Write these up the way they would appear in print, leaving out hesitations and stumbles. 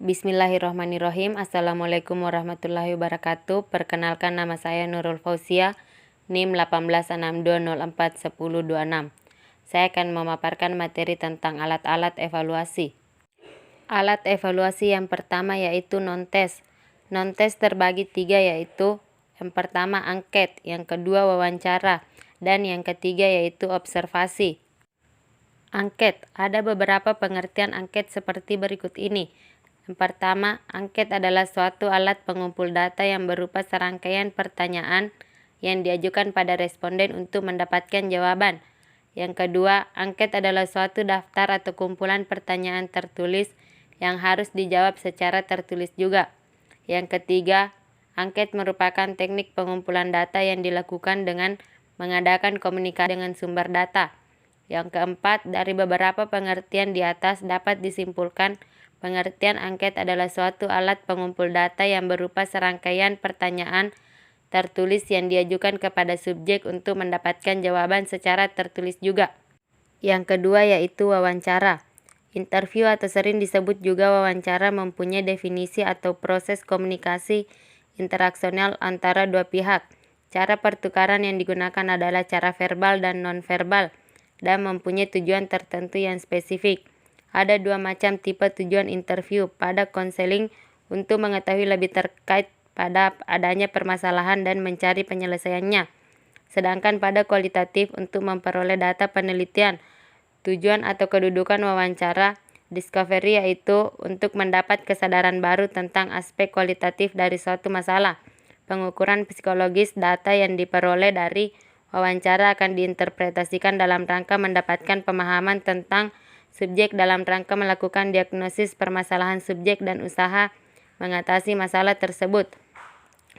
Bismillahirrahmanirrahim. Assalamualaikum warahmatullahi wabarakatuh. Perkenalkan, nama saya Nurul Fauzia, NIM 1862041026. Saya akan memaparkan materi tentang alat-alat evaluasi. Alat evaluasi yang pertama yaitu non-tes. Non-tes terbagi 3, yaitu yang pertama angket, yang kedua wawancara, dan yang ketiga yaitu observasi. Angket. Ada beberapa pengertian angket seperti berikut ini. Yang pertama, angket adalah suatu alat pengumpul data yang berupa serangkaian pertanyaan yang diajukan pada responden untuk mendapatkan jawaban. Yang kedua, angket adalah suatu daftar atau kumpulan pertanyaan tertulis yang harus dijawab secara tertulis juga. Yang ketiga, angket merupakan teknik pengumpulan data yang dilakukan dengan mengadakan komunikasi dengan sumber data. Yang keempat, dari beberapa pengertian di atas dapat disimpulkan pengertian angket adalah suatu alat pengumpul data yang berupa serangkaian pertanyaan tertulis yang diajukan kepada subjek untuk mendapatkan jawaban secara tertulis juga. Yang kedua yaitu wawancara. Interview atau sering disebut juga wawancara mempunyai definisi atau proses komunikasi interaksional antara dua pihak. Cara pertukaran yang digunakan adalah cara verbal dan non-verbal dan mempunyai tujuan tertentu yang spesifik. Ada 2 macam tipe tujuan interview. Pada konseling untuk mengetahui lebih terkait pada adanya permasalahan dan mencari penyelesaiannya. Sedangkan pada kualitatif untuk memperoleh data penelitian. Tujuan atau kedudukan wawancara discovery yaitu untuk mendapat kesadaran baru tentang aspek kualitatif dari suatu masalah. Pengukuran psikologis data yang diperoleh dari wawancara akan diinterpretasikan dalam rangka mendapatkan pemahaman tentang subjek dalam rangka melakukan diagnosis permasalahan subjek dan usaha mengatasi masalah tersebut.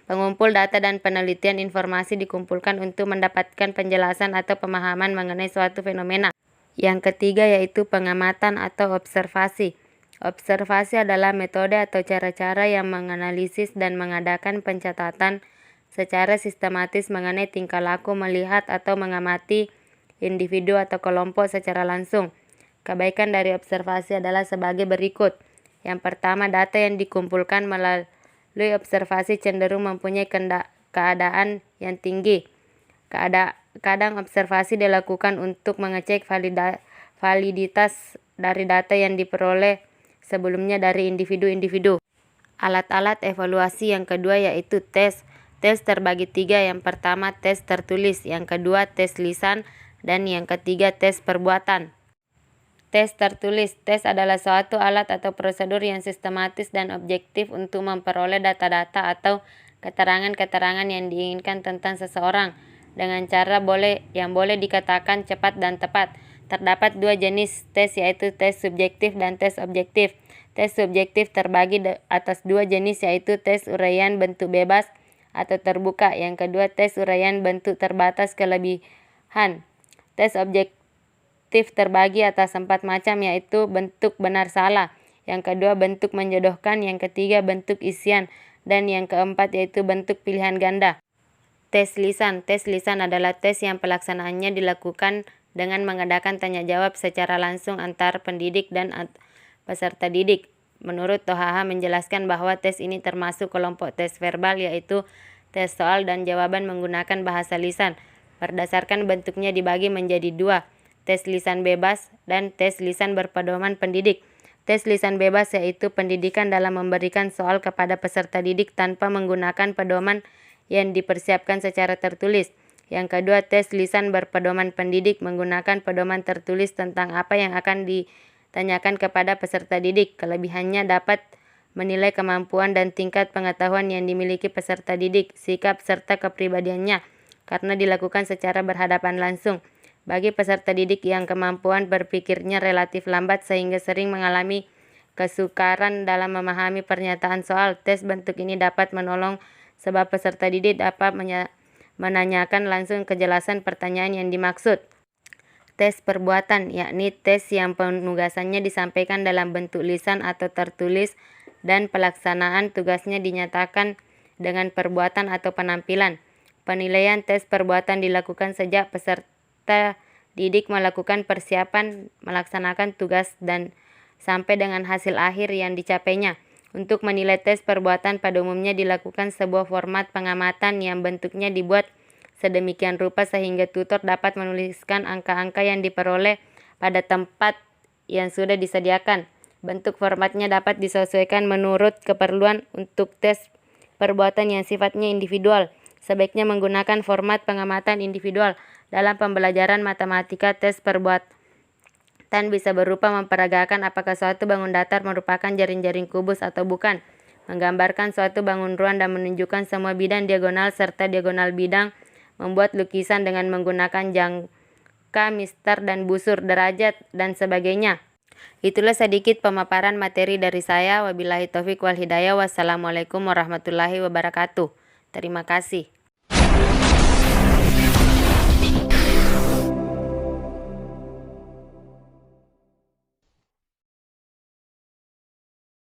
Pengumpul data dan penelitian informasi dikumpulkan untuk mendapatkan penjelasan atau pemahaman mengenai suatu fenomena. Yang ketiga yaitu pengamatan atau observasi. Observasi adalah metode atau cara-cara yang menganalisis dan mengadakan pencatatan secara sistematis mengenai tingkah laku, melihat atau mengamati individu atau kelompok secara langsung. Kebaikan dari observasi adalah sebagai berikut. Yang pertama, data yang dikumpulkan melalui observasi cenderung mempunyai keadaan yang tinggi. Kadang observasi dilakukan untuk mengecek validitas dari data yang diperoleh sebelumnya dari individu-individu. Alat-alat evaluasi yang kedua yaitu tes. Tes terbagi 3, yang pertama tes tertulis, yang kedua tes lisan, dan yang ketiga tes perbuatan. Tes tertulis. Tes adalah suatu alat atau prosedur yang sistematis dan objektif untuk memperoleh data-data atau keterangan-keterangan yang diinginkan tentang seseorang dengan cara yang boleh dikatakan cepat dan tepat. Terdapat 2 jenis tes yaitu tes subjektif dan tes objektif. Tes subjektif terbagi atas 2 jenis yaitu tes uraian bentuk bebas atau terbuka. Yang kedua tes uraian bentuk terbatas kelebihan. Tes objektif terbagi atas 4 macam yaitu bentuk benar salah, yang kedua bentuk menjodohkan, yang ketiga bentuk isian, dan yang keempat yaitu bentuk pilihan ganda. Tes lisan. Tes lisan adalah tes yang pelaksanaannya dilakukan dengan mengadakan tanya jawab secara langsung antar pendidik dan peserta didik. Menurut Tohaha menjelaskan bahwa tes ini termasuk kelompok tes verbal yaitu tes soal dan jawaban menggunakan bahasa lisan. Berdasarkan bentuknya dibagi menjadi 2. Tes lisan bebas dan tes lisan berpedoman pendidik. Tes lisan bebas yaitu pendidikan dalam memberikan soal kepada peserta didik tanpa menggunakan pedoman yang dipersiapkan secara tertulis. Yang kedua, tes lisan berpedoman pendidik menggunakan pedoman tertulis tentang apa yang akan ditanyakan kepada peserta didik. Kelebihannya dapat menilai kemampuan dan tingkat pengetahuan yang dimiliki peserta didik, sikap serta kepribadiannya karena dilakukan secara berhadapan langsung. Bagi peserta didik yang kemampuan berpikirnya relatif lambat sehingga sering mengalami kesukaran dalam memahami pernyataan soal, tes bentuk ini dapat menolong sebab peserta didik dapat menanyakan langsung kejelasan pertanyaan yang dimaksud. Tes perbuatan, yakni tes yang penugasannya disampaikan dalam bentuk lisan atau tertulis dan pelaksanaan tugasnya dinyatakan dengan perbuatan atau penampilan. Penilaian tes perbuatan dilakukan sejak peserta didik melakukan persiapan melaksanakan tugas dan sampai dengan hasil akhir yang dicapainya. Untuk menilai tes perbuatan pada umumnya dilakukan sebuah format pengamatan yang bentuknya dibuat sedemikian rupa sehingga tutor dapat menuliskan angka-angka yang diperoleh pada tempat yang sudah disediakan. Bentuk formatnya dapat disesuaikan menurut keperluan. Untuk tes perbuatan yang sifatnya individual, sebaiknya menggunakan format pengamatan individual. Dalam pembelajaran matematika, tes perbuatan bisa berupa memperagakan apakah suatu bangun datar merupakan jaring-jaring kubus atau bukan, menggambarkan suatu bangun ruang dan menunjukkan semua bidang diagonal serta diagonal bidang, membuat lukisan dengan menggunakan jangka, mistar, dan busur, derajat, dan sebagainya. Itulah sedikit pemaparan materi dari saya. Wabillahi taufik wal hidayah. Wassalamualaikum warahmatullahi wabarakatuh. Terima kasih.